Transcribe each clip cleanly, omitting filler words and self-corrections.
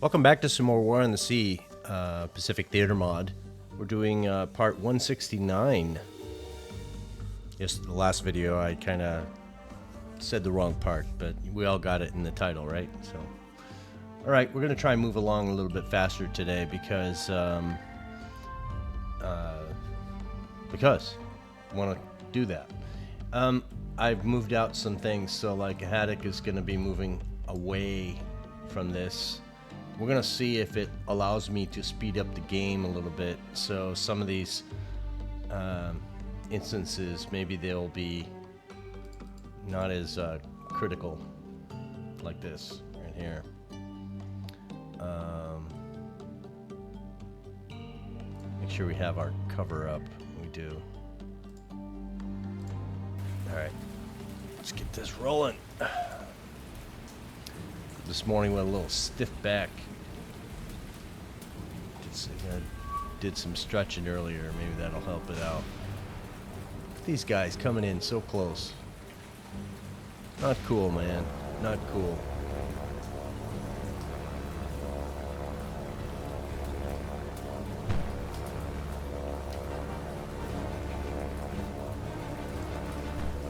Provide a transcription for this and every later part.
Welcome back to some more War on the Sea Pacific Theater mod. We're doing part 169. Yes, the last video I kind of said the wrong part, but we all got it in the title, right? So, all right, we're going to try and move along a little bit faster today because I want to do that. I've moved out some things, so like Haddock is going to be moving away from this. We're going to see if it allows me to speed up the game a little bit. So some of these instances, maybe they'll be not as critical like this right here. Make sure we have our cover up. We do. All right, let's get this rolling. This morning with a little stiff back. Did some stretching earlier. Maybe that'll help it out. These guys coming in so close. Not cool, man. Not cool.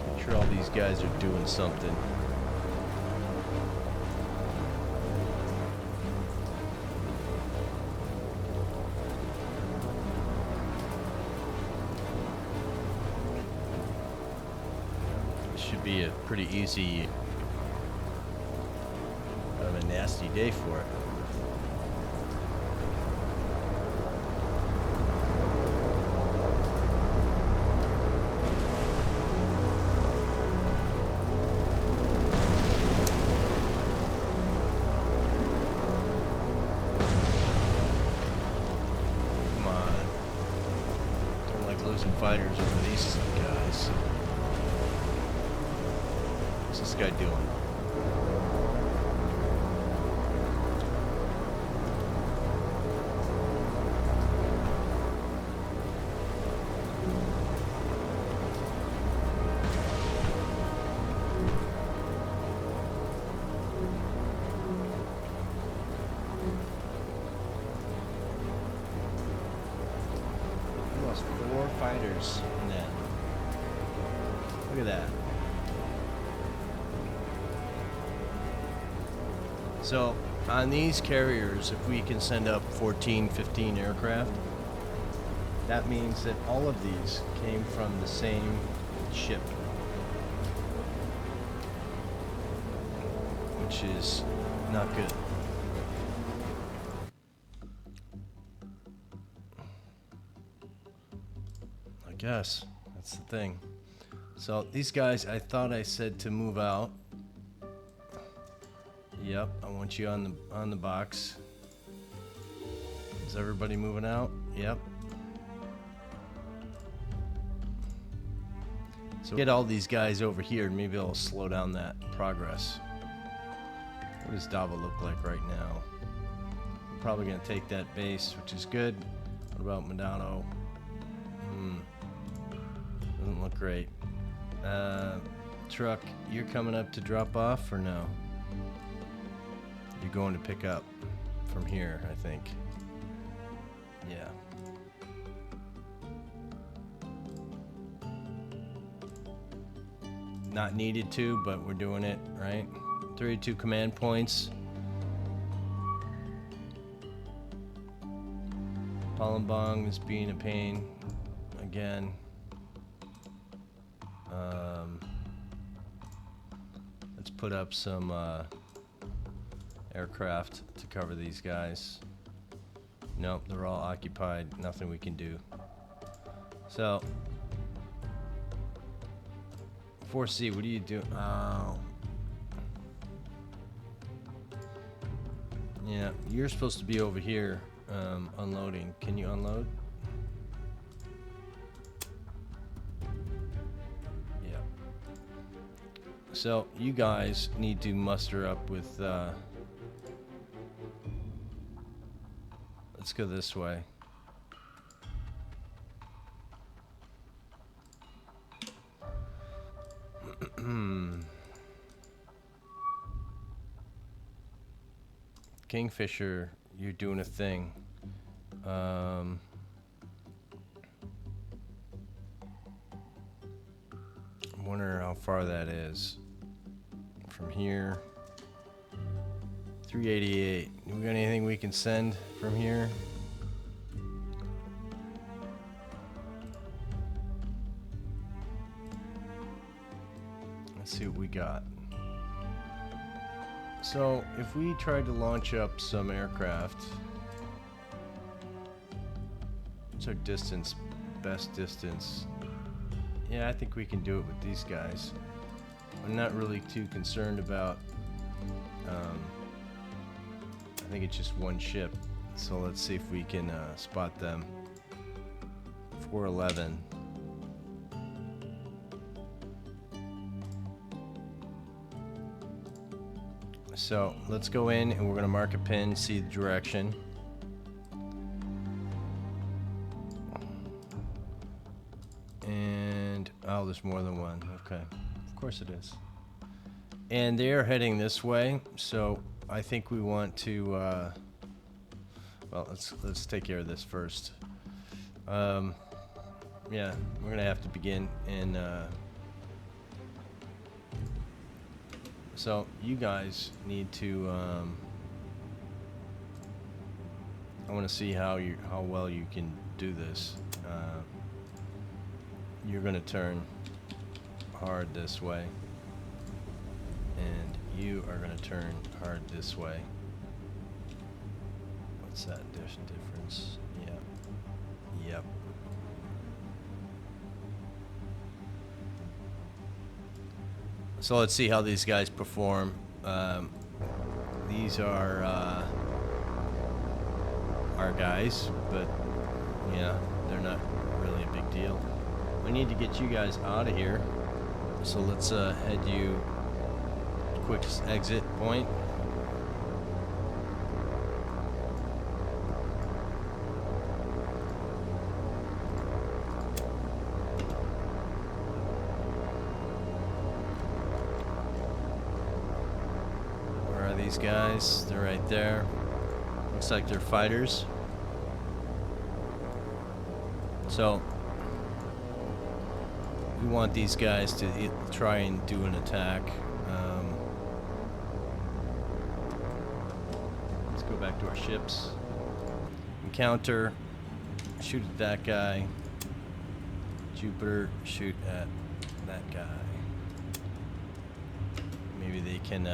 I'm sure all these guys are doing something. Should be a pretty easy, kind of a nasty day for it. Come on. Don't like losing fighters over these guys. What's this guy doing? We lost 4 fighters in that. Look at that. So on these carriers, if we can send up 14, 15 aircraft, that means that all of these came from the same ship, which is not good. I guess that's the thing. So these guys, I thought I said to move out. Yep, I want you on the box. Is everybody moving out? Yep. So get all these guys over here and maybe it'll slow down that progress. What does Dava look like right now? We're probably gonna take that base, which is good. What about Madano? Doesn't look great. Truck, you're coming up to drop off or no? You're going to pick up from here, I think. Yeah. Not needed to, but we're doing it, right? 32 command points. Palembang is being a pain again. Let's put up some aircraft to cover these guys. Nope, they're all occupied. Nothing we can do. So, 4C, what are you doing? Oh. Yeah, you're supposed to be over here unloading. Can you unload? Yeah. So, you guys need to muster up with let's go this way. Kingfisher, you're doing a thing. I wonder how far that is from here. 388. We got anything we can send from here? Let's see what we got. So if we tried to launch up some aircraft, what's our distance? Best distance. Yeah, I think we can do it with these guys. I'm not really too concerned about, I think it's just one ship. So let's see if we can spot them. 411. So let's go in and we're going to mark a pin, see the direction. And, oh, there's more than one. Okay. Of course it is. And they're heading this way, so I think we want to, well, let's take care of this first. Yeah, we're going to have to begin and, so you guys need to, I want to see how well you can do this. You're going to turn hard this way, and you are going to turn hard this way. What's that difference? Yep. Yep. So let's see how these guys perform. These are our guys, but yeah, they're not really a big deal. We need to get you guys out of here, so let's head you quick exit point. Where are these guys? They're right there. Looks like they're fighters. So we want these guys to try and do an attack. Let's go back to our ships. Encounter, shoot at that guy. Jupiter, shoot at that guy. Maybe they can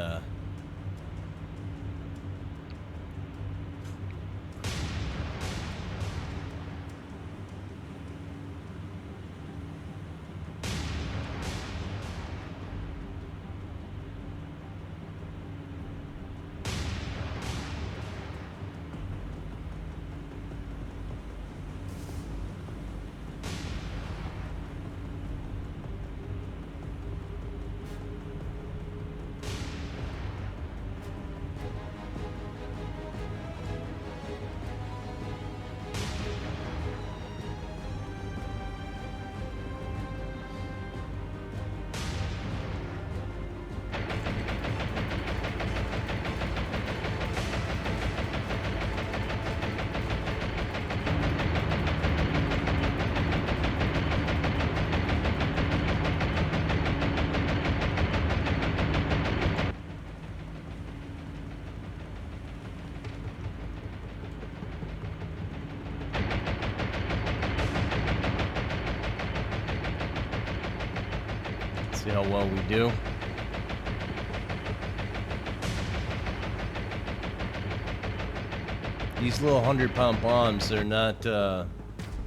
see how well we do. These little 100-pound bombs, they're not,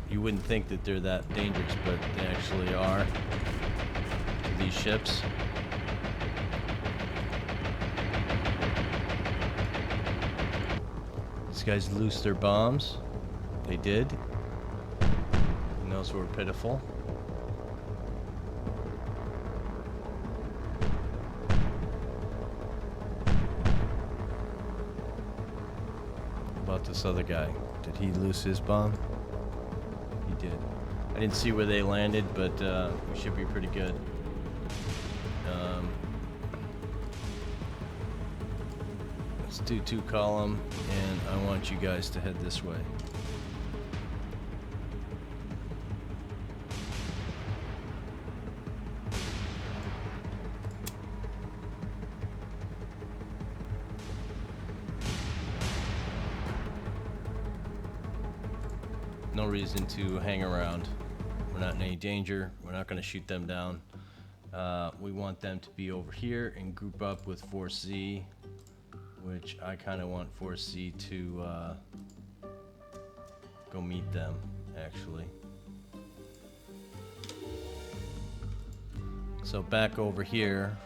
you wouldn't think that they're that dangerous, but they actually are to these ships. These guys loosed their bombs. They did. And those were pitiful. About this other guy. Did he loose his bomb? He did. I didn't see where they landed, but we should be pretty good. Let's Let's do 2 column, and I want you guys to head this way. No reason to hang around. We're not in any danger. We're not going to shoot them down. We want them to be over here and group up with Force Z, which I kind of want Force Z to go meet them, actually. So back over here.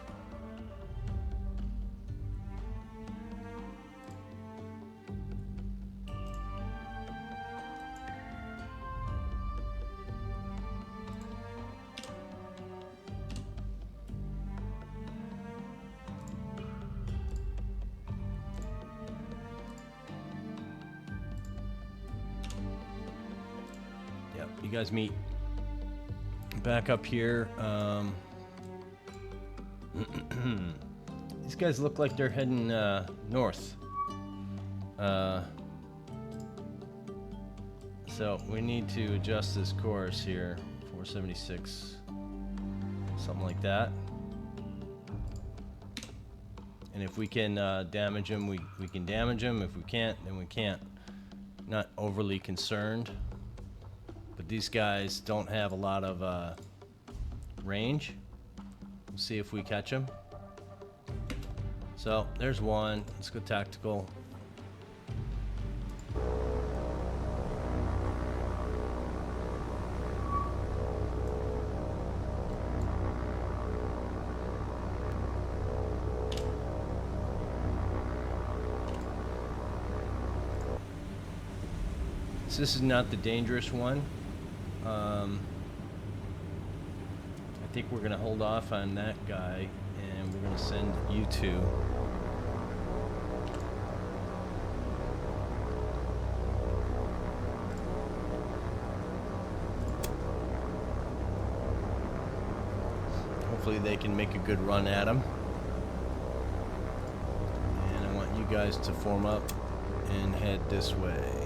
You guys meet back up here. These guys look like they're heading north. So we need to adjust this course here. 476, something like that. And if we can damage them, we can damage them. If we can't, then we can't. Not overly concerned. But these guys don't have a lot of range. We'll see if we catch them. So there's one. Let's go tactical. So this is not the dangerous one. I think we're gonna hold off on that guy, and we're gonna send you two. Hopefully they can make a good run at him. And I want you guys to form up and head this way.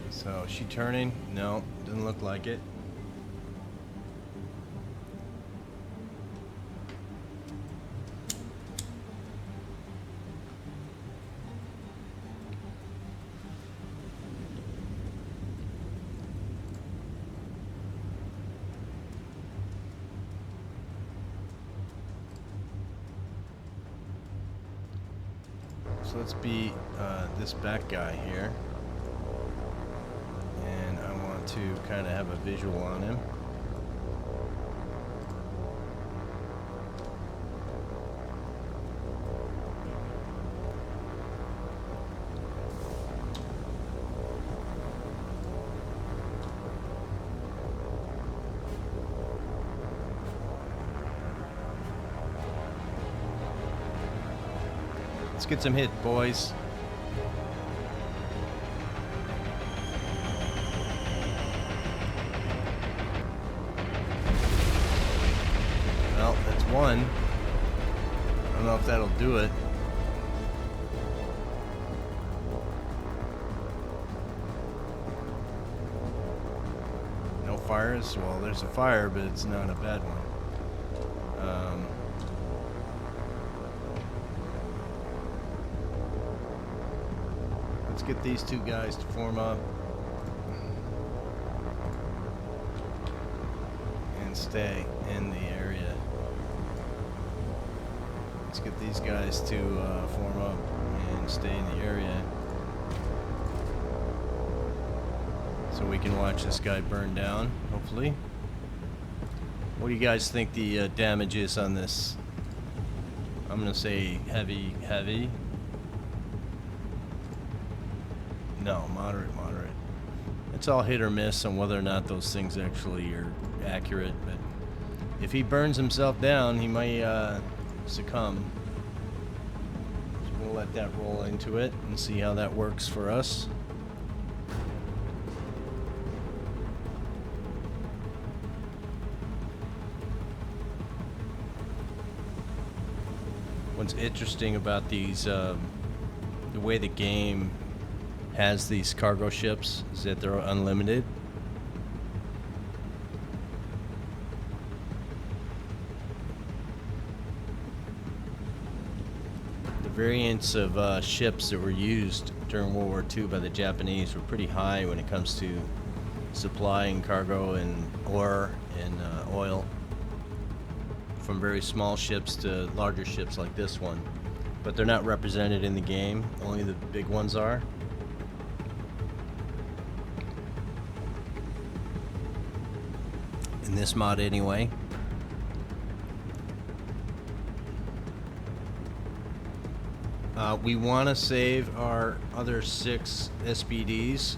So, is she turning? No, doesn't look like it. So let's be this back guy here. To kind of have a visual on him. Let's get some hit, boys. One. I don't know if that'll do it. No fires? Well, there's a fire, but it's not a bad one. Let's get these two guys to form up and stay in the area. Let's get these guys to form up and stay in the area so we can watch this guy burn down, hopefully. What do you guys think the damage is on this? I'm gonna say heavy. No, moderate. It's all hit or miss on whether or not those things actually are accurate, but if he burns himself down, he might succumb. So we'll let that roll into it and see how that works for us. What's interesting about these, the way the game has these cargo ships is that they're unlimited. The variants of ships that were used during World War II by the Japanese were pretty high when it comes to supplying cargo and ore and oil, from very small ships to larger ships like this one. But they're not represented in the game, only the big ones are. In this mod anyway. We want to save our other 6 SPDs.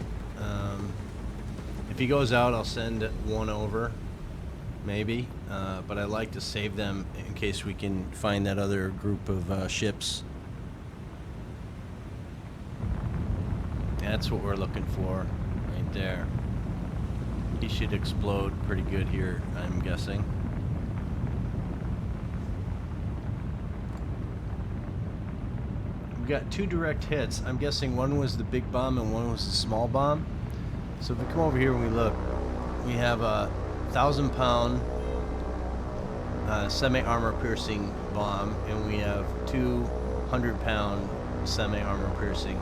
If he goes out, I'll send one over, maybe. But I like to save them in case we can find that other group of ships. That's what we're looking for, right there. He should explode pretty good here, I'm guessing. We got 2 direct hits. I'm guessing one was the big bomb and one was the small bomb. So if we come over here and we look, we have a 1,000-pound semi-armor piercing bomb, and we have 200-pound semi-armor piercing.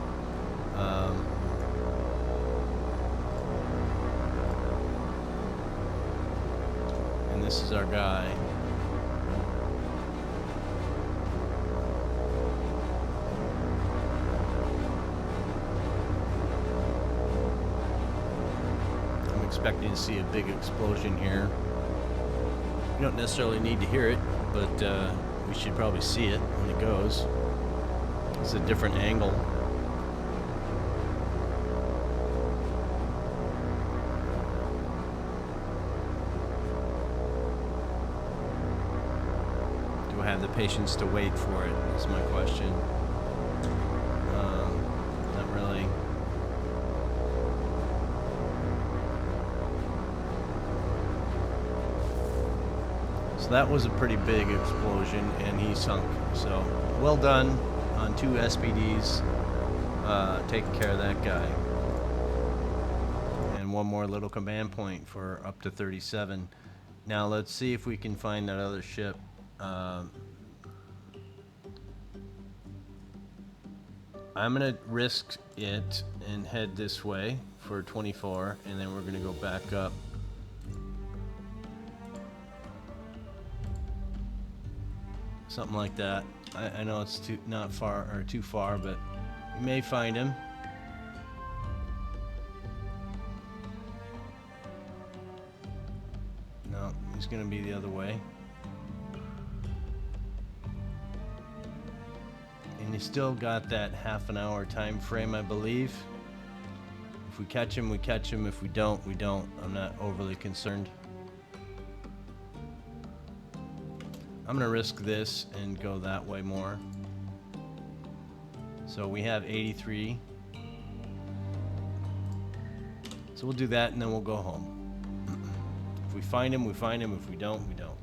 And this is our guy. I'm expecting to see a big explosion here. You don't necessarily need to hear it, but we should probably see it when it goes. It's a different angle. Do I have the patience to wait for it? That's my question. Not really. So that was a pretty big explosion, and he sunk. So well done on 2 SPDs, taking care of that guy. And one more little command point for up to 37. Now let's see if we can find that other ship. I'm gonna risk it and head this way for 24, and then we're gonna go back up. Something like that. I know it's not far or too far, but we may find him. No, he's gonna be the other way. And you still got that half an hour time frame, I believe. If we catch him, we catch him. If we don't, we don't. I'm not overly concerned. I'm gonna risk this and go that way more. So we have 83. So we'll do that and then we'll go home. If we find him, we find him. If we don't, we don't.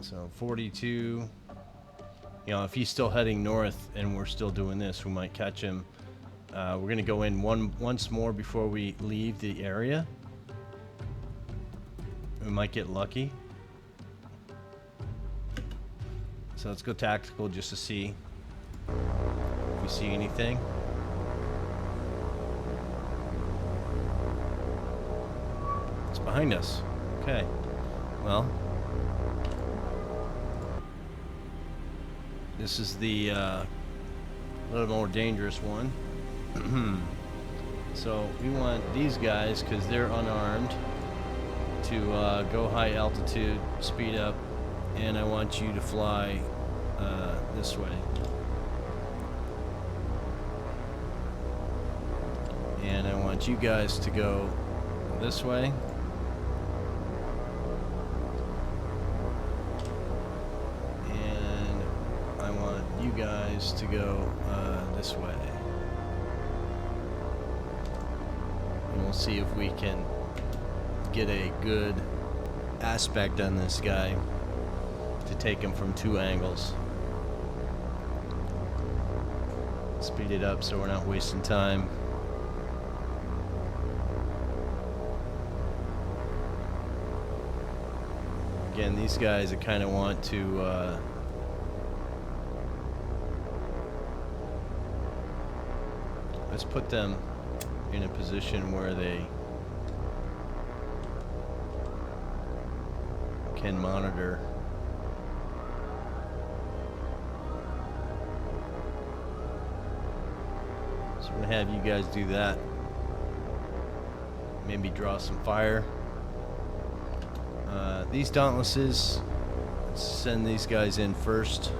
So 42. You know, if he's still heading north and we're still doing this, we might catch him. We're gonna go in once more before we leave the area. We might get lucky. So let's go tactical just to see if we see anything. It's behind us. Okay. Well, this is the little more dangerous one. So we want these guys because they're unarmed. to go high altitude, speed up, and I want you to fly this way. And I want you guys to go this way. And I want you guys to go this way. And we'll see if we can get a good aspect on this guy to take him from 2 angles. Speed it up so we're not wasting time. Again, these guys I kind of want to let's put them in a position where they can monitor. So we're gonna have you guys do that. Maybe draw some fire. These dauntlesses, let's send these guys in first.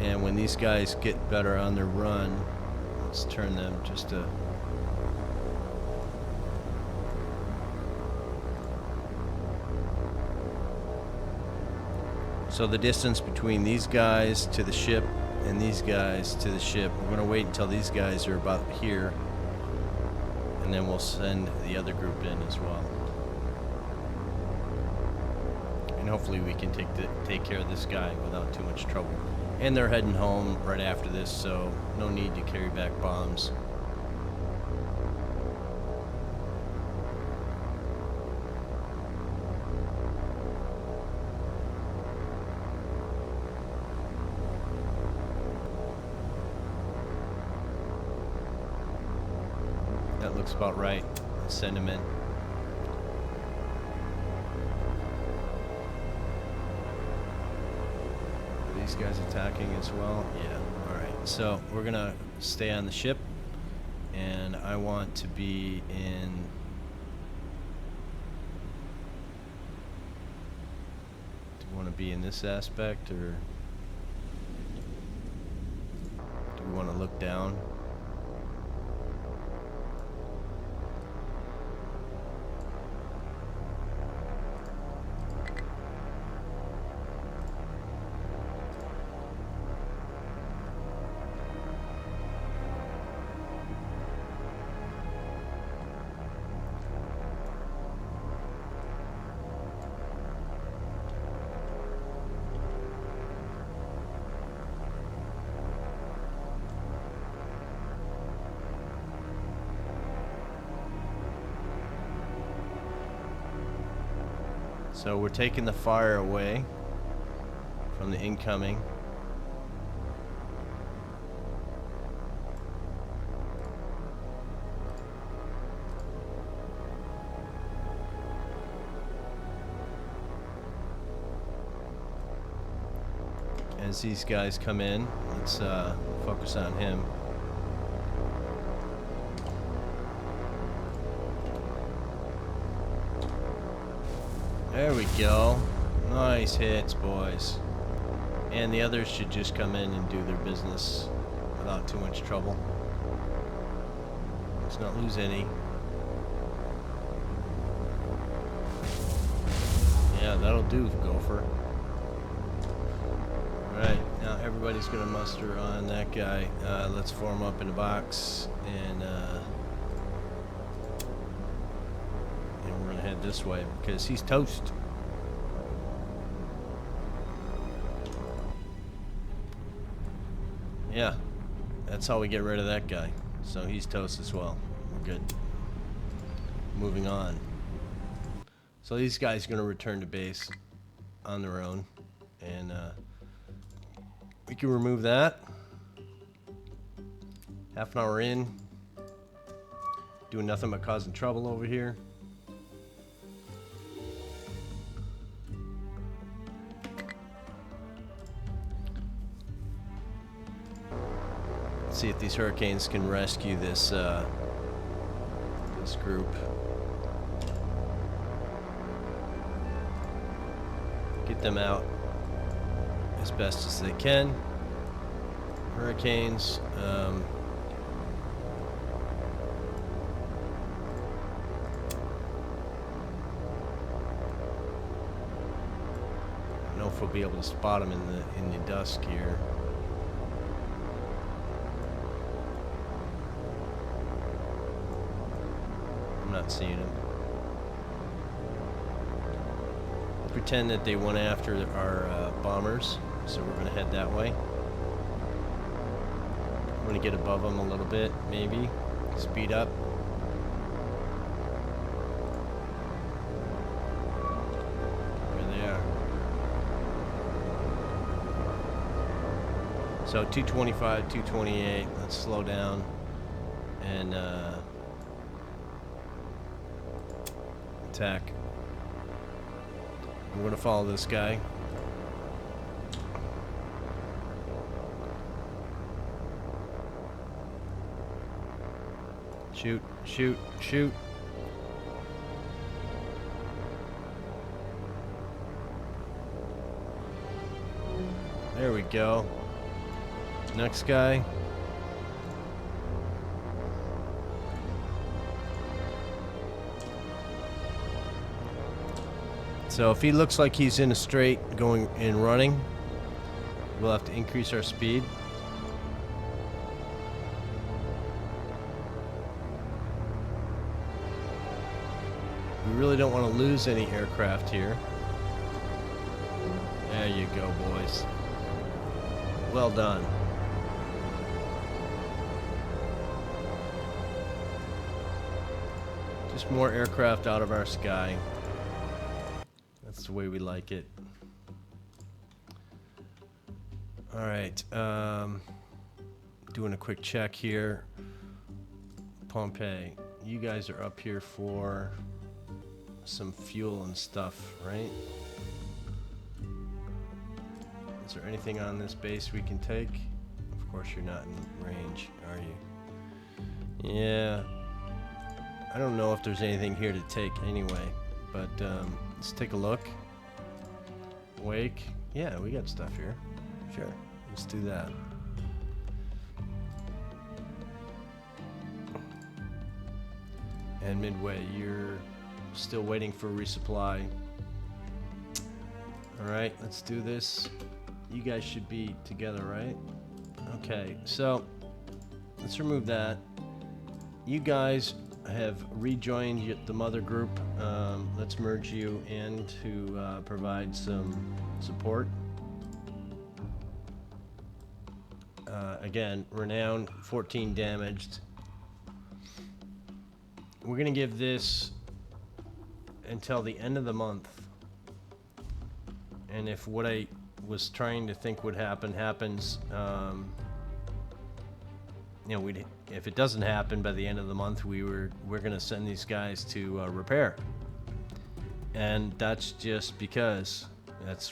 And when these guys get better on their run, let's turn them just to so the distance between these guys to the ship and these guys to the ship, we're going to wait until these guys are about here, and then we'll send the other group in as well. And hopefully we can take care of this guy without too much trouble. And they're heading home right after this, so no need to carry back bombs. That looks about right. Let's send him in. Are these guys attacking as well? Yeah. Alright. So we're gonna stay on the ship, and I want to be in. Do we want to be in this aspect, or do we want to look down? So we're taking the fire away from the incoming. As these guys come in, let's focus on him. There we go. Nice hits, boys. And the others should just come in and do their business without too much trouble. Let's not lose any. Yeah, that'll do, Gopher. Alright, now everybody's gonna muster on that guy. Let's form up in a box, and we're gonna head this way because he's toast. Yeah, that's how we get rid of that guy. So he's toast as well. We're good. Moving on. So these guys are gonna return to base on their own, and we can remove that. Half an hour in, doing nothing but causing trouble over here. see if these hurricanes can rescue this this group. Get them out as best as they can. Hurricanes. I don't know if we'll be able to spot them in the dusk here. I'm not seeing them. Pretend that they went after our bombers, so we're going to head that way. I'm going to get above them a little bit, maybe. Speed up. There they are. So 225, 228. Let's slow down and attack. We're going to follow this guy. Shoot, shoot, shoot. There we go. Next guy. So if he looks like he's in a straight going and running, we'll have to increase our speed. We really don't want to lose any aircraft here. There you go, boys. Well done. Just more aircraft out of our sky. That's the way we like it. All right, doing a quick check here. Pompeii, you guys are up here for some fuel and stuff, right? Is there anything on this base we can take? Of course you're not in range, are you? Yeah. I don't know if there's anything here to take anyway, but let's take a look. Wake. Yeah, we got stuff here. Sure. Let's do that. And Midway, you're still waiting for resupply. Alright, let's do this. You guys should be together, right? Okay, so let's remove that. You guys have rejoined the mother group. Let's merge you in to provide some support. Again, renown 14 damaged. We're gonna give this until the end of the month, and if what I was trying to think would happen happens, you know, if it doesn't happen by the end of the month, we're gonna send these guys to repair, and that's just because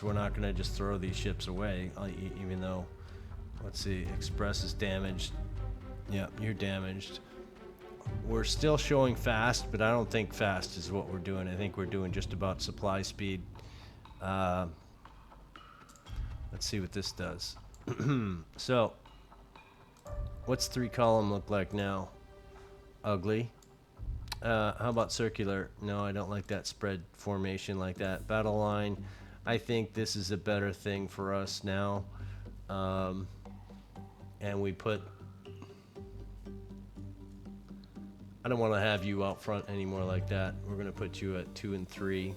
we're not gonna just throw these ships away, even though, let's see, Express is damaged. Yeah, you're damaged. We're still showing fast, but I don't think fast is what we're doing. I think we're doing just about supply speed. Let's see what this does. So, what's 3-column look like now? Ugly. How about circular? No, I don't like that spread formation like that. Battle line. I think this is a better thing for us now. And we put... I don't want to have you out front anymore like that. We're going to put you at 2 and 3.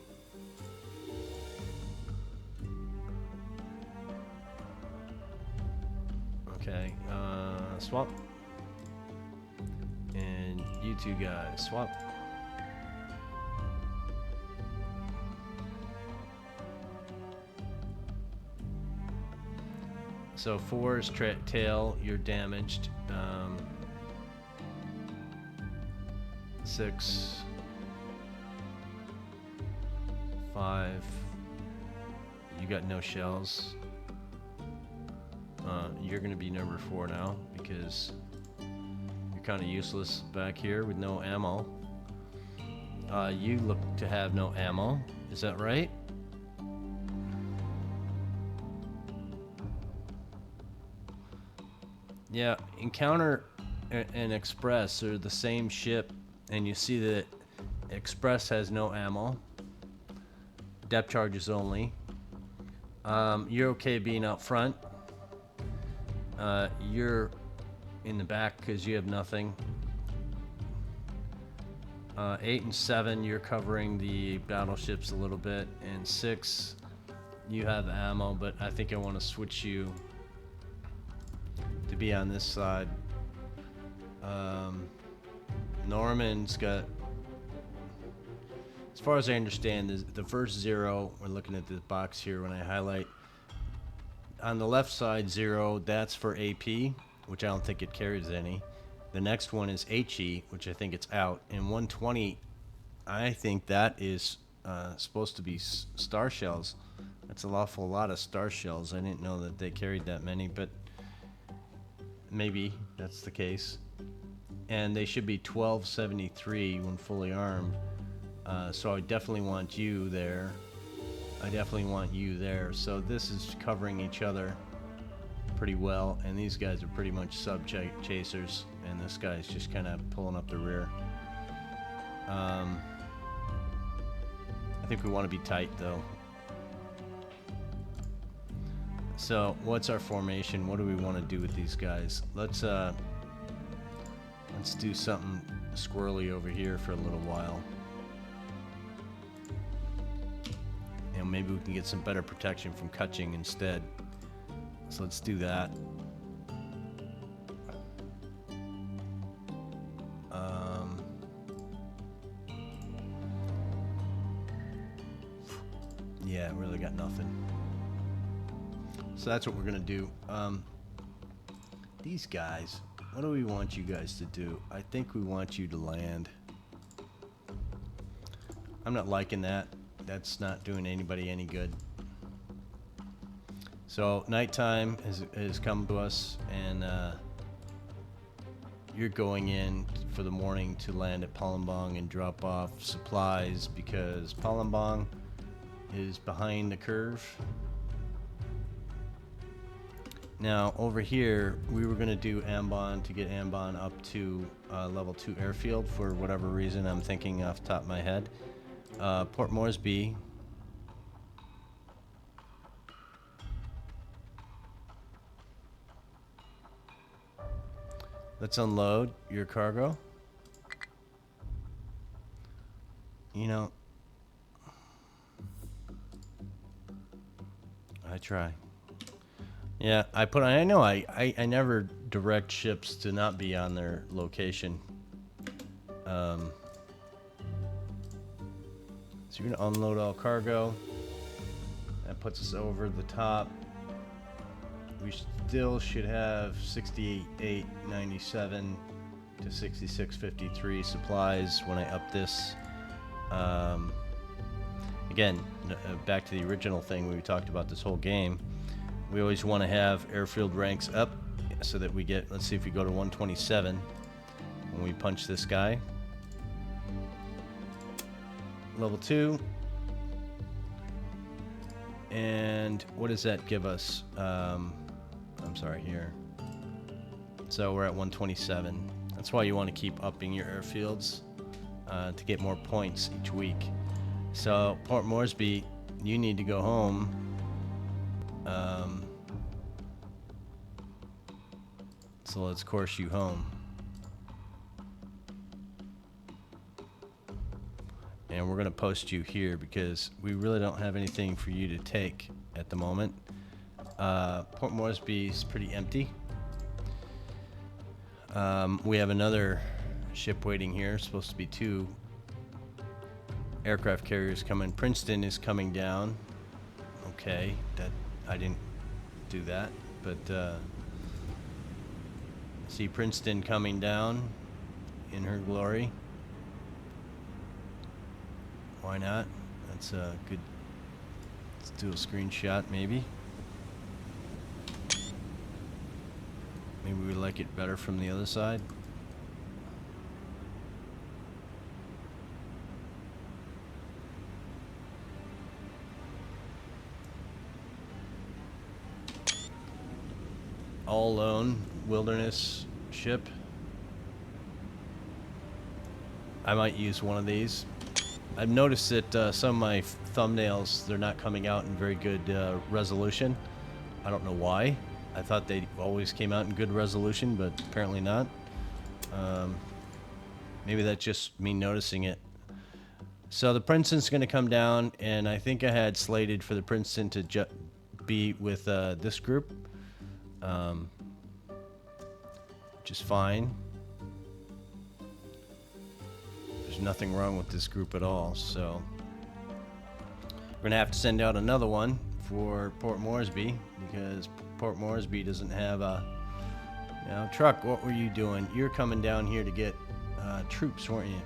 Okay, swap. And you two guys, swap. So 4 is tail, you're damaged. 6, 5, you got no shells. You're going to be number 4 now because you're kind of useless back here with no ammo. You look to have no ammo. Is that right? Yeah, Encounter and Express are the same ship, and you see that Express has no ammo. Depth charges only. You're okay being out front. You're in the back because you have nothing. 8 and 7, you're covering the battleships a little bit, and 6, you have ammo, but I think I want to switch you to be on this side. Norman's got, as far as I understand, the first 0, we're looking at this box here when I highlight. On the left side, 0, that's for AP, which I don't think it carries any. The next one is HE, which I think it's out. And 120, I think that is supposed to be star shells. That's an awful lot of star shells. I didn't know that they carried that many, but maybe that's the case. And they should be 1273 when fully armed. So I definitely want you there. I definitely want you there. So this is covering each other pretty well, and these guys are pretty much sub chasers, and this guy's just kind of pulling up the rear. I think we want to be tight though. So what's our formation? What do we want to do with these guys? Let's do something squirrely over here for a little while. And maybe we can get some better protection from Kutching instead. So let's do that. Yeah, really got nothing. So that's what we're gonna do. These guys, what do we want you guys to do? I think we want you to land. I'm not liking that. That's not doing anybody any good. So nighttime has come to us, and you're going in for the morning to land at Palembang and drop off supplies because Palembang is behind the curve. Now over here, we were going to do Ambon to get Ambon up to level 2 airfield for whatever reason. I'm thinking off the top of my head. Port Moresby. Let's unload your cargo. You know, I try. Yeah, I know I never direct ships to not be on their location. So you're gonna unload all cargo. That puts us over the top. We still should have 68,897 to 6653 supplies when I up this. Again, back to the original thing we talked about this whole game. We always want to have airfield ranks up so that we get, let's see if we go to 127 when we punch this guy. Level 2. And what does that give us? I'm sorry, here. So we're at 127. That's why you want to keep upping your airfields to get more points each week. So Port Moresby, you need to go home. So let's course you home. And we're going to post you here because we really don't have anything for you to take at the moment. Port Moresby is pretty empty. We have another ship waiting here. Supposed to be 2 aircraft carriers coming. Princeton is coming down. Okay, that I didn't do that, but see Princeton coming down in her glory. Why not? That's a good. Let's do a screenshot maybe. Maybe we like it better from the other side. All alone wilderness ship. I might use one of these. I've noticed that some of my thumbnails, they're not coming out in very good resolution. I don't know why. I thought they always came out in good resolution, but apparently not. Maybe that's just me noticing it. So the Princeton's going to come down, and I think I had slated for the Princeton to be with this group, which is fine. There's nothing wrong with this group at all, so we're gonna have to send out another one for Port Moresby because Port Moresby doesn't have a truck. What were you doing? You're coming down here to get troops, weren't you?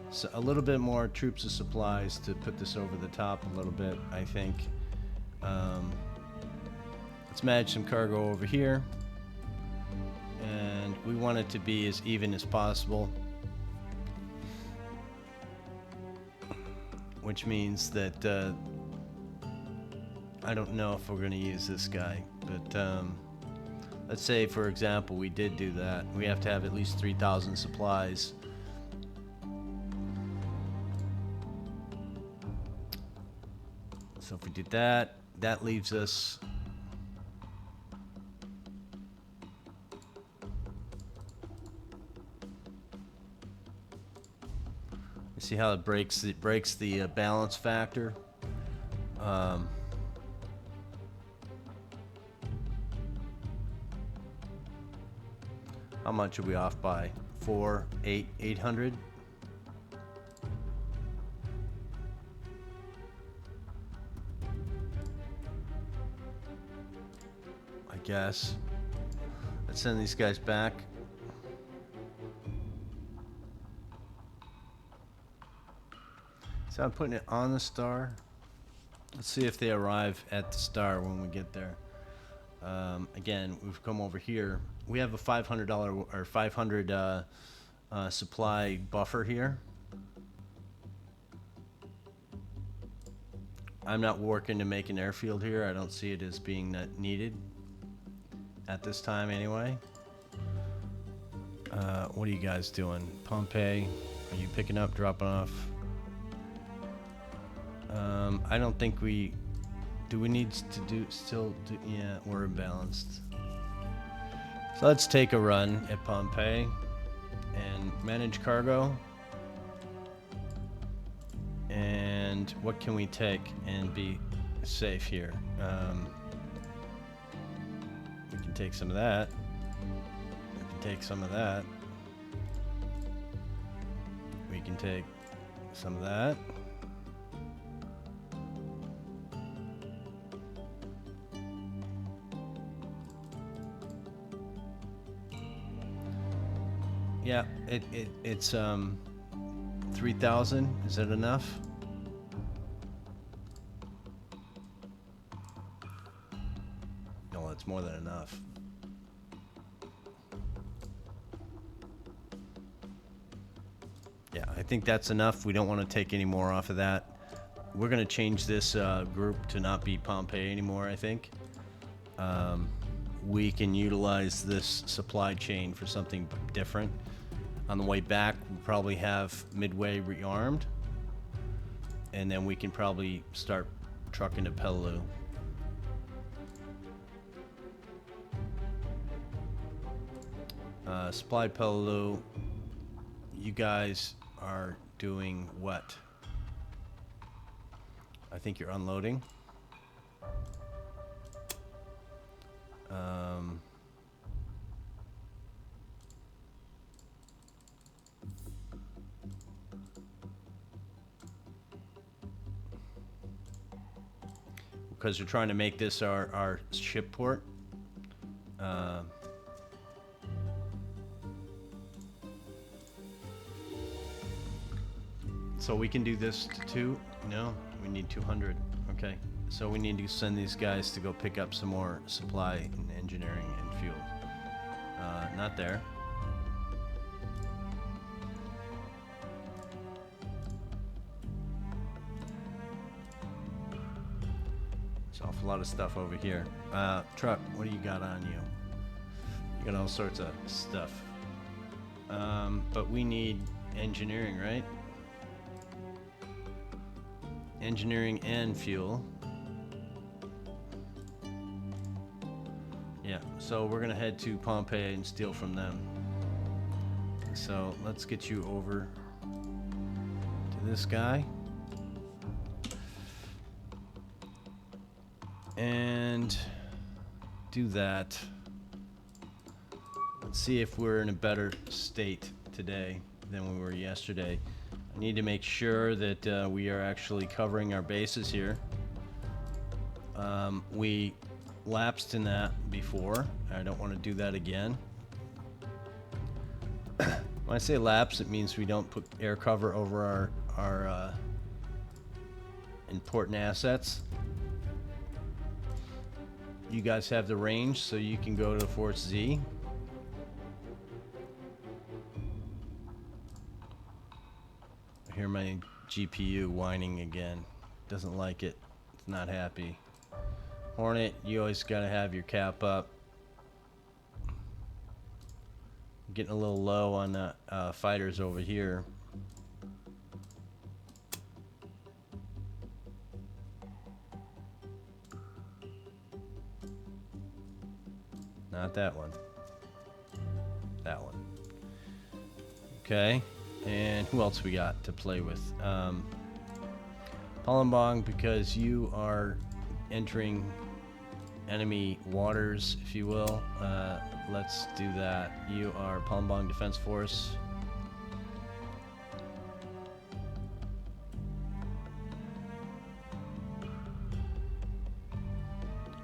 So a little bit more troops and supplies to put this over the top a little bit, I think. Let's manage some cargo over here, and we want it to be as even as possible. Which means that I don't know if we're going to use this guy, but let's say, for example, we did do that. We have to have at least 3,000 supplies. So if we did that, that leaves us see how it breaks the balance factor. How much are we off by? 800. I guess. Let's send these guys back. So I'm putting it on the star. Let's see if they arrive at the star when we get there. Again, we've come over here. We have a $500 or 500 supply buffer here. I'm not working to make an airfield here. I don't see it as being needed at this time anyway. What are you guys doing? Pompeii, are you picking up, dropping off? I don't think we need to yeah, we're imbalanced. So let's take a run at Pompeii and manage cargo. And what can we take and be safe here? We can take some of that. We can take some of that. We can take some of that. Yeah, it's 3,000. Is that enough? No, it's more than enough. Yeah, I think that's enough. We don't want to take any more off of that. We're going to change this group to not be Pompeii anymore, I think. We can utilize this supply chain for something different. On the way back, we'll probably have Midway rearmed, and then we can probably start trucking to Peleliu. Supply Peleliu, you guys are doing what? I think you're unloading. Because we're trying to make this our ship port. So we can do this to 2? No, we need 200. Okay, so we need to send these guys to go pick up some more supply and engineering and fuel. not there. There's an awful lot of stuff over here. Truck, what do you got on you? You got all sorts of stuff. But we need engineering, right? Engineering and fuel. Yeah, so we're gonna head to Pompeii and steal from them. So let's get you over to this guy. And do that. Let's see if we're in a better state today than we were yesterday. I need to make sure that we are actually covering our bases here. We lapsed in that before. I don't want to do that again. When I say lapse, it means we don't put air cover over our important assets. You guys have the range, so you can go to Fort Z. I hear my GPU whining again. Doesn't like it. It's not happy. Hornet, you always gotta have your cap up. Getting a little low on the fighters over here. Not that one. That one. Okay. And who else we got to play with? Palembang, because you are entering enemy waters, if you will. Let's do that. You are Palembang Defense Force.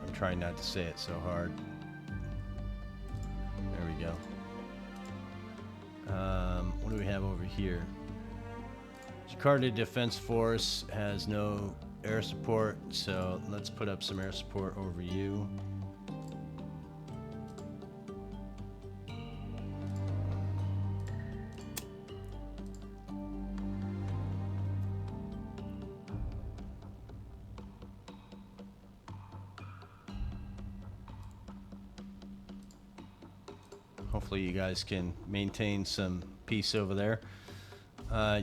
I'm trying not to say it so hard. There we go. What do we have over here? Jakarta Defense Force has no air support, so let's put up some air support over you. Hopefully you guys can maintain some peace over there.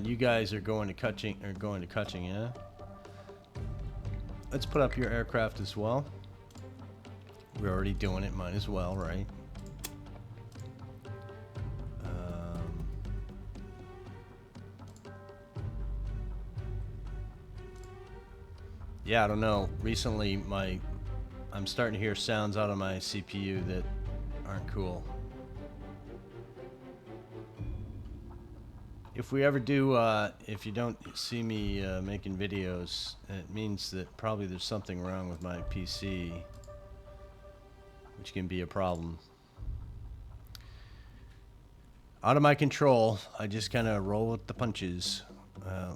You guys are going to Kuching, yeah? Let's put up your aircraft as well. We're already doing it, might as well, right? Yeah, I don't know. Recently, I'm starting to hear sounds out of my CPU that aren't cool. If we ever do, if you don't see me making videos, it means that probably there's something wrong with my PC, which can be a problem. Out of my control. I just kind of roll with the punches.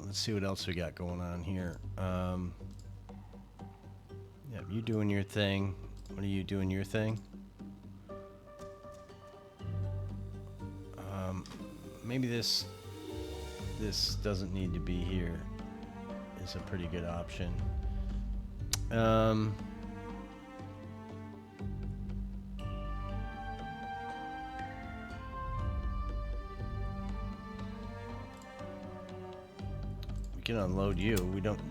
Let's see what else we got going on here. Yeah, you doing your thing. What are you doing your thing? Maybe this doesn't need to be here. Is a pretty good option. We can unload you.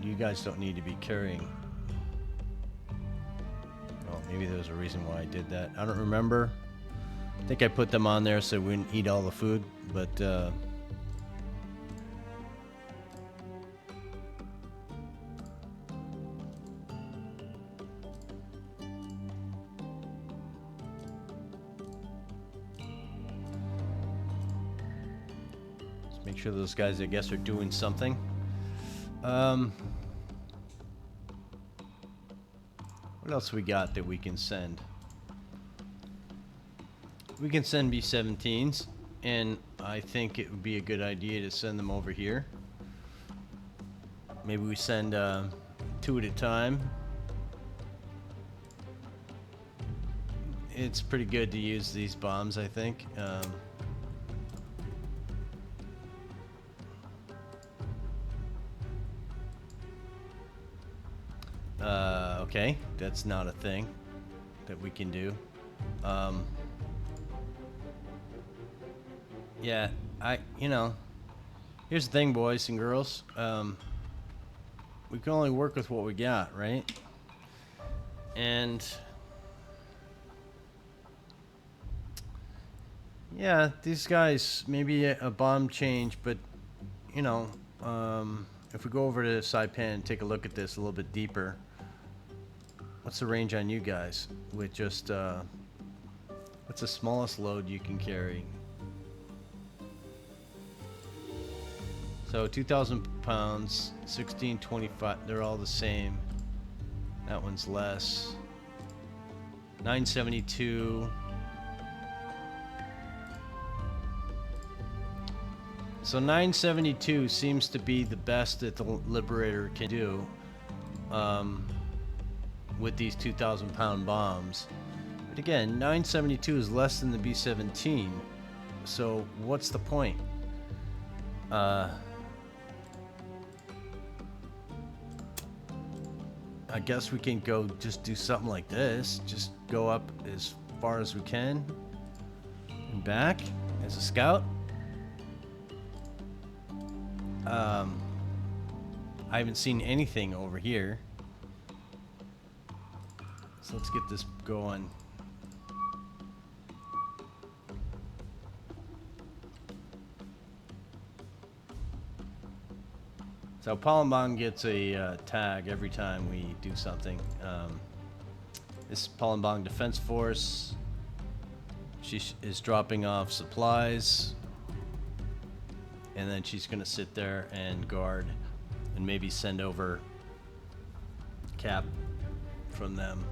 You guys don't need to be carrying. Oh, maybe there's a reason why I did that. I don't remember. I think I put them on there so we wouldn't eat all the food, but let's make sure those guys, I guess, are doing something. What else we got that we can send? We can send B-17s, and I think it would be a good idea to send them over here. Maybe we send 2 at a time. it's pretty good to use these bombs, I think. Okay, that's not a thing that we can do. Yeah, you know, here's the thing, boys and girls. We can only work with what we got, right? And yeah, these guys, maybe a bomb change, but you know, if we go over to Saipan and take a look at this a little bit deeper, what's the range on you guys with just what's the smallest load you can carry? So 2,000 pounds, 1625, they're all the same. That one's less. 972. So 972 seems to be the best that the Liberator can do with these 2,000 pound bombs. But again, 972 is less than the B-17. So what's the point? I guess we can go just do something like this. Just go up as far as we can and back as a scout. I haven't seen anything over here. So let's get this going. So Palembang gets a tag every time we do something. This Palembang Defense Force, she is dropping off supplies, and then she's gonna sit there and guard and maybe send over cap from them.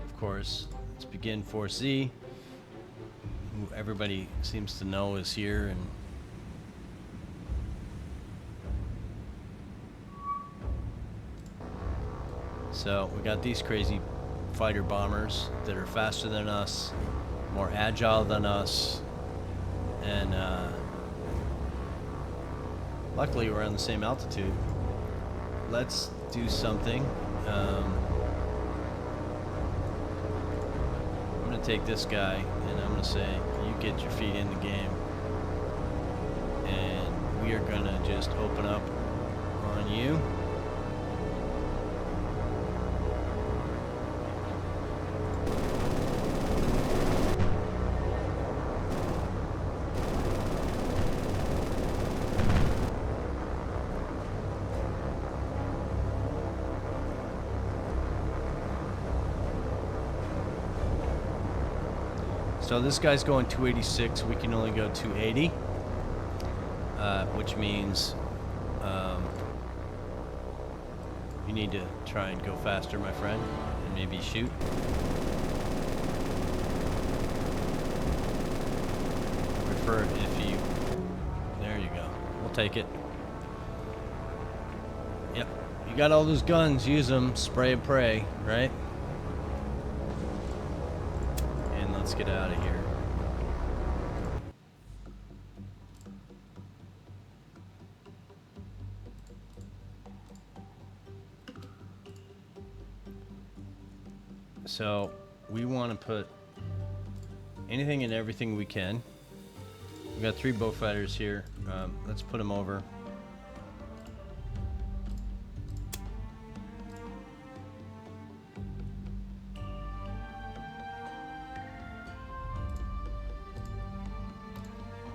Of course, let's begin 4C, who everybody seems to know is here, and so we got these crazy fighter bombers that are faster than us, more agile than us, and luckily we're on the same altitude. Let's do something. I'm gonna take this guy and I'm gonna say, you get your feet in the game, and we are gonna just open up on you. So this guy's going 286, we can only go 280, which means you need to try and go faster, my friend, and maybe shoot. Prefer it if you, there you go, we'll take it. Yep, you got all those guns, use them, spray and pray, right? Let's get out of here. So we want to put anything and everything we can. We got 3 bow fighters here. Let's put them over.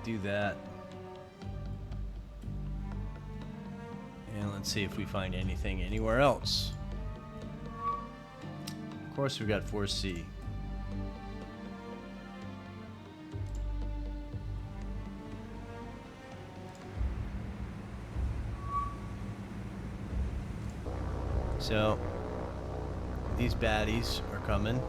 Do that, and let's see if we find anything anywhere else. Of course, we got 4C. So these baddies are coming.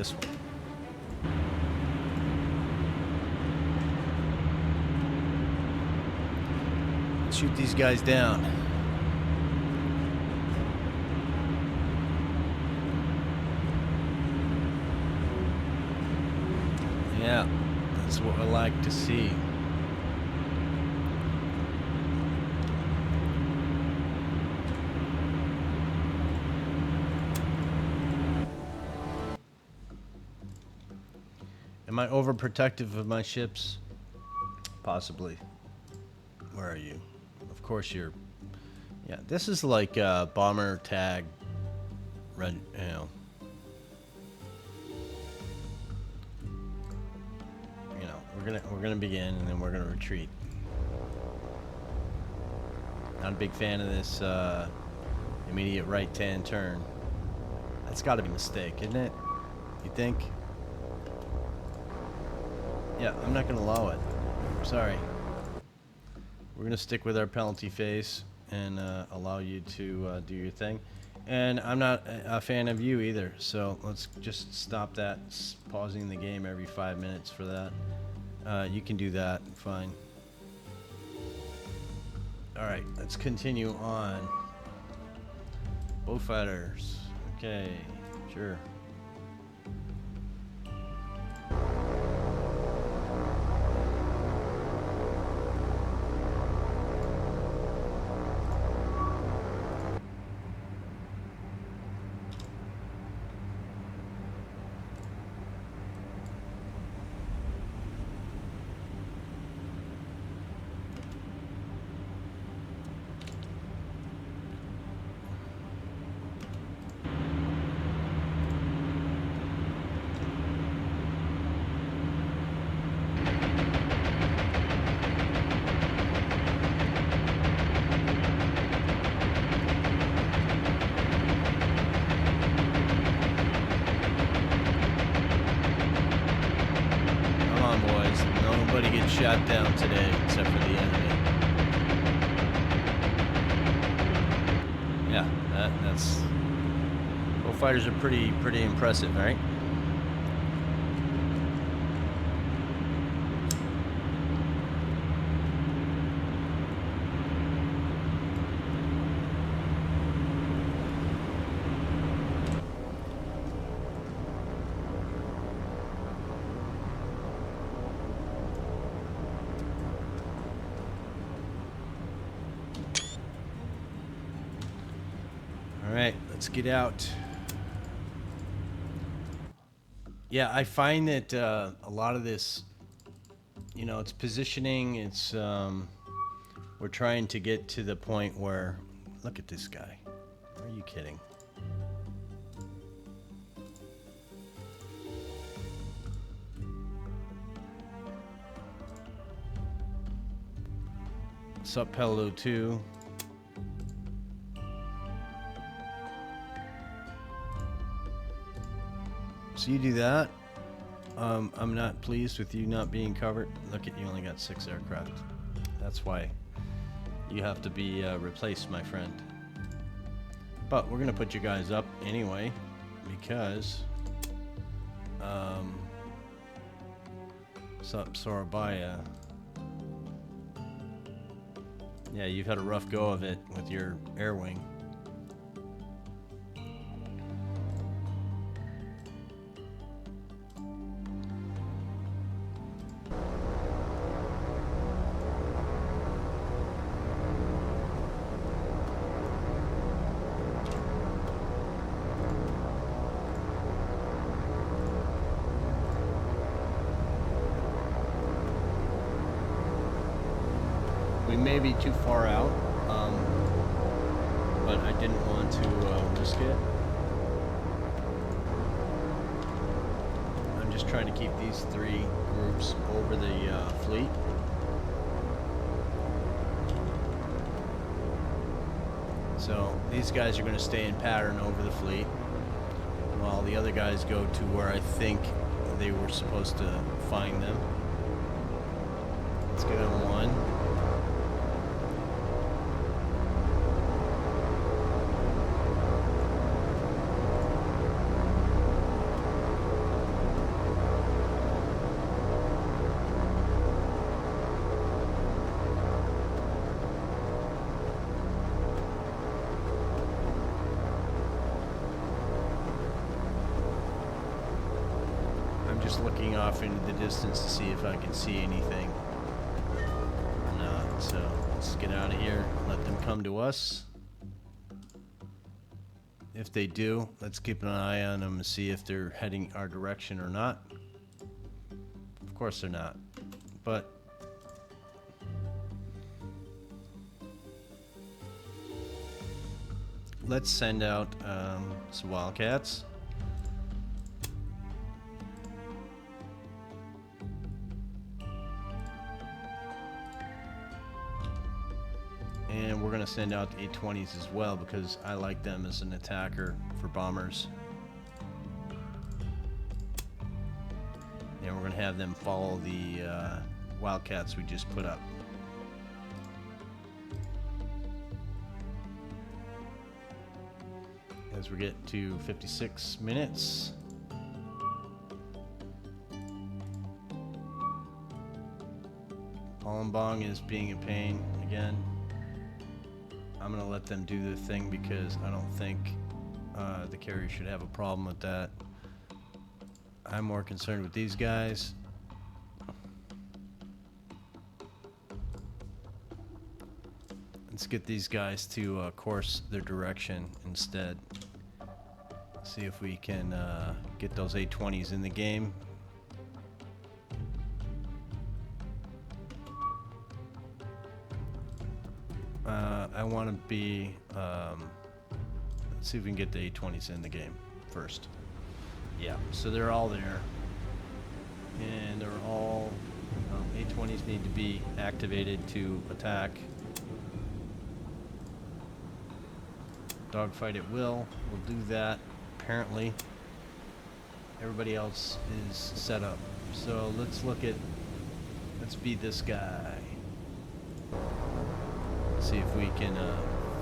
this one. Shoot these guys down. Yeah, that's what I like to see. Am I overprotective of my ships? Possibly. Where are you? Of course you're... Yeah, this is like bomber tag... Red, you know... We're gonna begin and then we're gonna retreat. Not a big fan of this immediate right-hand turn. That's got to be a mistake, isn't it? You think? Yeah, I'm not gonna allow it. Sorry. We're gonna stick with our penalty phase and allow you to do your thing. And I'm not a fan of you either, so let's just stop that. Pausing the game every 5 minutes for that. You can do that, fine. Alright, let's continue on. Bullfighters. Okay, sure. Shot down today, except for the enemy. Yeah, that's... Bullfighters are pretty impressive, right? Alright, let's get out. Yeah, I find that a lot of this, you know, it's positioning, it's, we're trying to get to the point where, look at this guy. Are you kidding? What's up, Pello 2? So you do that. I'm not pleased with you not being covered. Look at you, only got 6 aircraft. That's why you have to be replaced, my friend. But we're gonna put you guys up anyway because what's up, Sorabaya? Yeah, you've had a rough go of it with your air wing. We may be too far out, but I didn't want to risk it. I'm just trying to keep these 3 groups over the fleet. So these guys are going to stay in pattern over the fleet, while the other guys go to where I think they were supposed to find them. Let's get on 1. off into the distance to see if I can see anything or not. So let's get out of here. Let them come to us. If they do, let's keep an eye on them and see if they're heading our direction or not. Of course they're not, but let's send out some wildcats. And we're going to send out the 820s as well because I like them as an attacker for bombers. And we're going to have them follow the wildcats we just put up. As we get to 56 minutes. Palmbong is being a pain again. I'm going to let them do their thing because I don't think the carrier should have a problem with that. I'm more concerned with these guys. Let's get these guys to course their direction instead. See if we can get those 820s in the game. I want to be, let's see if we can get the 820s in the game first. Yeah, so they're all there. And they're all, 820s need to be activated to attack. Dogfight at will. We'll do that, apparently. Everybody else is set up. So let's be this guy. See if we can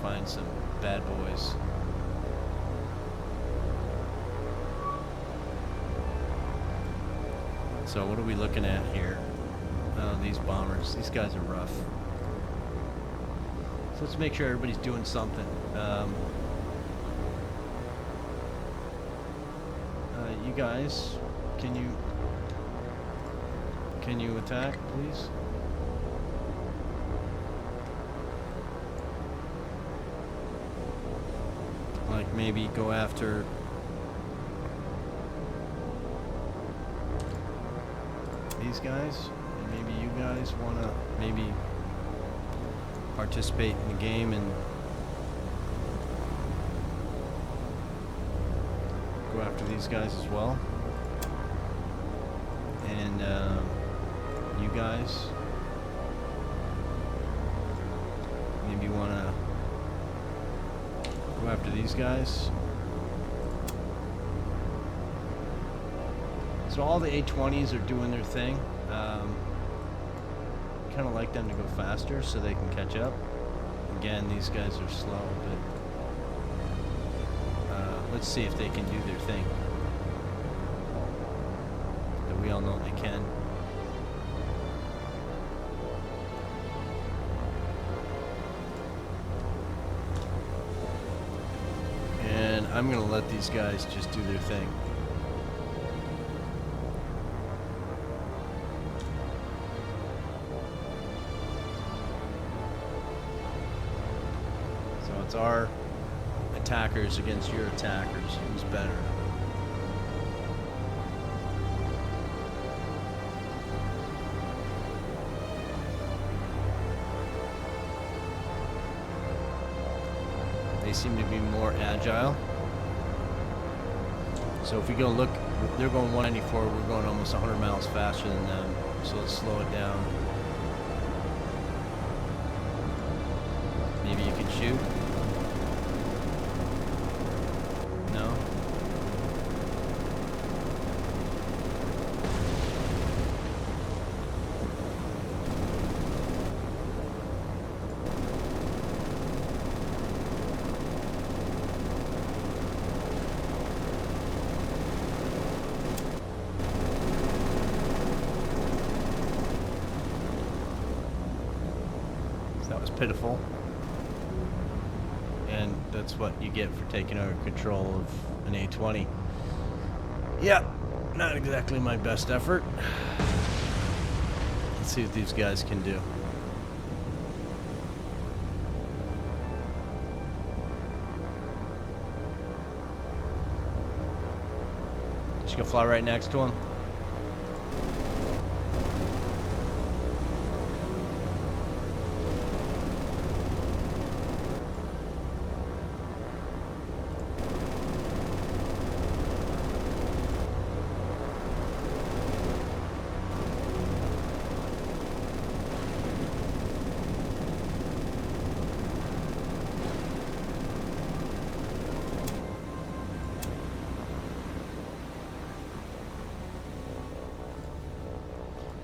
find some bad boys. So what are we looking at here? Oh, these bombers. These guys are rough. So let's make sure everybody's doing something. You guys, can you attack, please? Like maybe go after these guys, and maybe you guys want to maybe participate in the game and go after these guys as well. And you guys maybe want to go after these guys. So all the 820s are doing their thing. Kind of like them to go faster so they can catch up. Again, these guys are slow, but let's see if they can do their thing. But we all know they can. And I'm going to let these guys just do their thing. So it's our attackers against your attackers. Who's better? They seem to be more agile. So if we go look, they're going 194, we're going almost 100 miles faster than them. So let's slow it down. Maybe you can shoot? No? That was pitiful. And that's what you get for taking over control of an A-20. Yep. Not exactly my best effort. Let's see what these guys can do. Just gonna fly right next to him.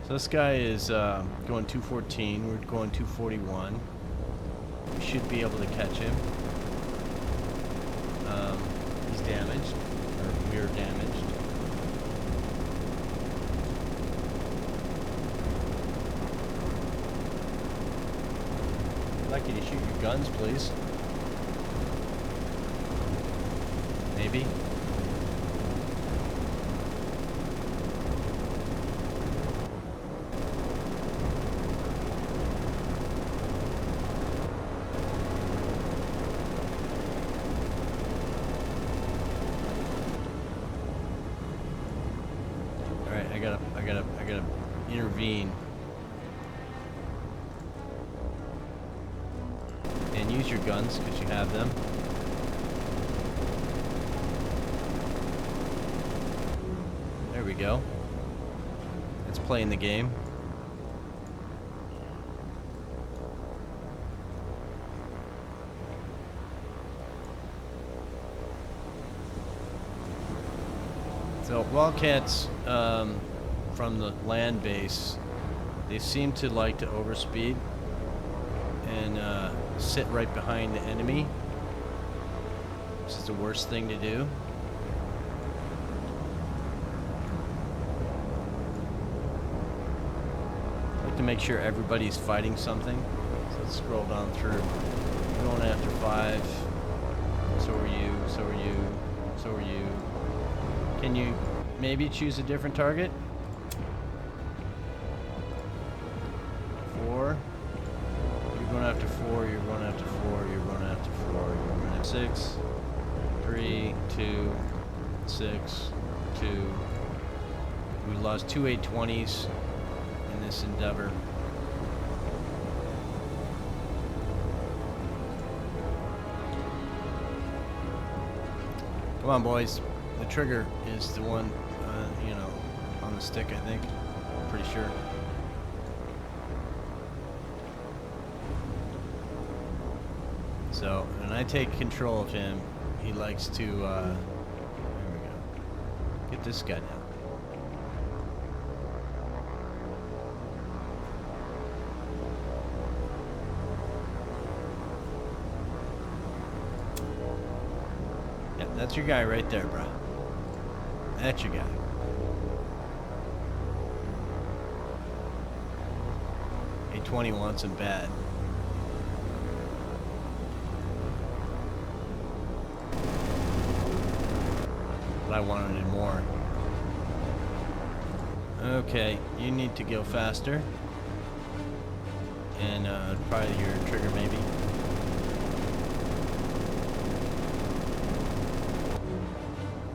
So this guy is going 214. We're going 241. We should be able to catch him. He's damaged, or we're damaged. I'd like you to shoot your guns, please. Maybe. I gotta intervene and use your guns because you have them. There we go. It's playing the game. So Wildcats from the land base, they seem to like to overspeed and sit right behind the enemy, which is the worst thing to do. I like to make sure everybody's fighting something. So let's scroll down through. We're going after 5. So are you, so are you, so are you. Can you maybe choose a different target? 4. You're going after 4, you're going after 4, you're going after 4, you're going after 6. 3, 2, 6, 2. We lost 2 820s in this endeavor. Come on, boys. The trigger is the one, you know, on the stick, I think. I'm pretty sure. So, when I take control of him, he likes to, there we go. Get this guy down. Yeah, that's your guy right there, bro. That's your guy. A20 wants him bad. But I wanted it more. Okay, you need to go faster. And probably your trigger maybe.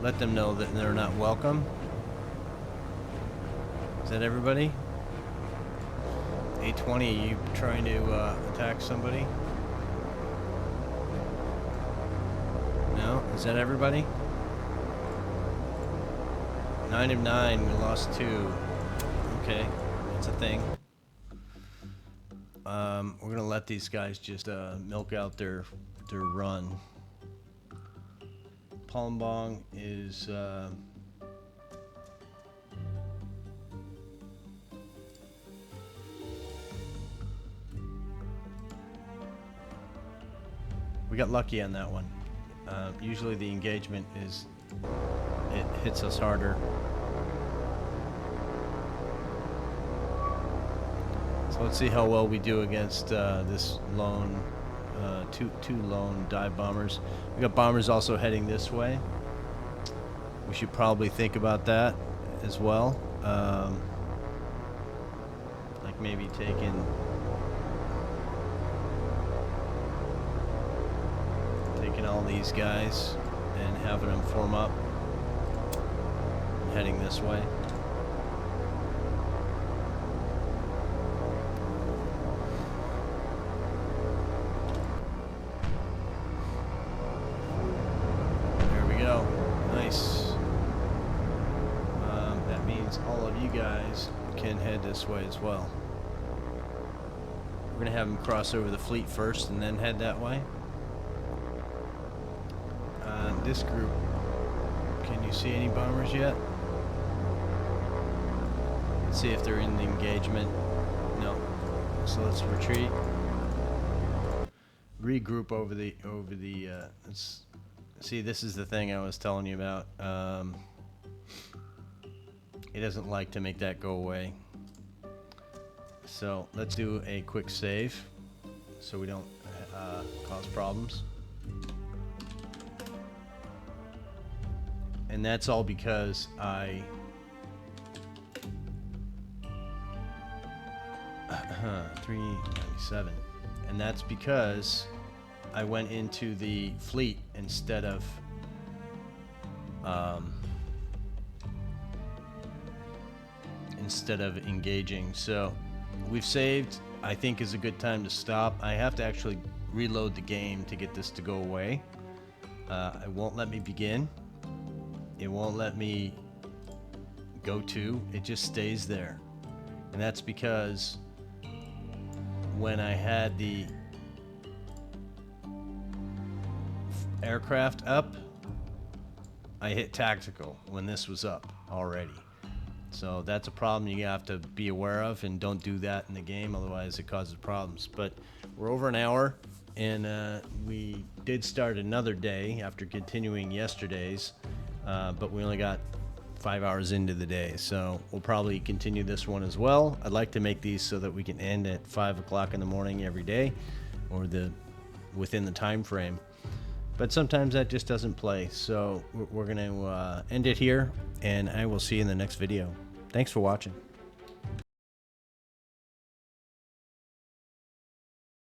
Let them know that they're not welcome. Is that everybody? A20, are you trying to attack somebody? No? Is that everybody? 9 of 9, we lost 2. Okay, that's a thing. We're gonna let these guys just milk out their run. Palmbong is we got lucky on that one. Usually the engagement is, it hits us harder. So let's see how well we do against this lone, two lone dive bombers. We got bombers also heading this way. We should probably think about that as well. Like maybe taking all these guys and having them form up and heading this way. There we go. Nice. That means all of you guys can head this way as well. We're going to have them cross over the fleet first and then head that way. This group, can you see any bombers yet? Let's see if they're in the engagement. No. So let's retreat. Regroup over the see, this is the thing I was telling you about. It doesn't like to make that go away. So let's do a quick save so we don't cause problems. And that's all because I 397, and that's because I went into the fleet instead of engaging. So we've saved. I think is a good time to stop. I have to actually reload the game to get this to go away. It won't let me begin. It won't let me go to. It just stays there. And that's because when I had the aircraft up, I hit tactical when this was up already. So that's a problem you have to be aware of, and don't do that in the game, otherwise it causes problems. But we're over an hour, and we did start another day after continuing yesterday's. But we only got 5 hours into the day, so we'll probably continue this one as well. I'd like to make these so that we can end at 5 o'clock in the morning every day, or within the time frame. But sometimes that just doesn't play, so we're going to end it here, and I will see you in the next video. Thanks for watching.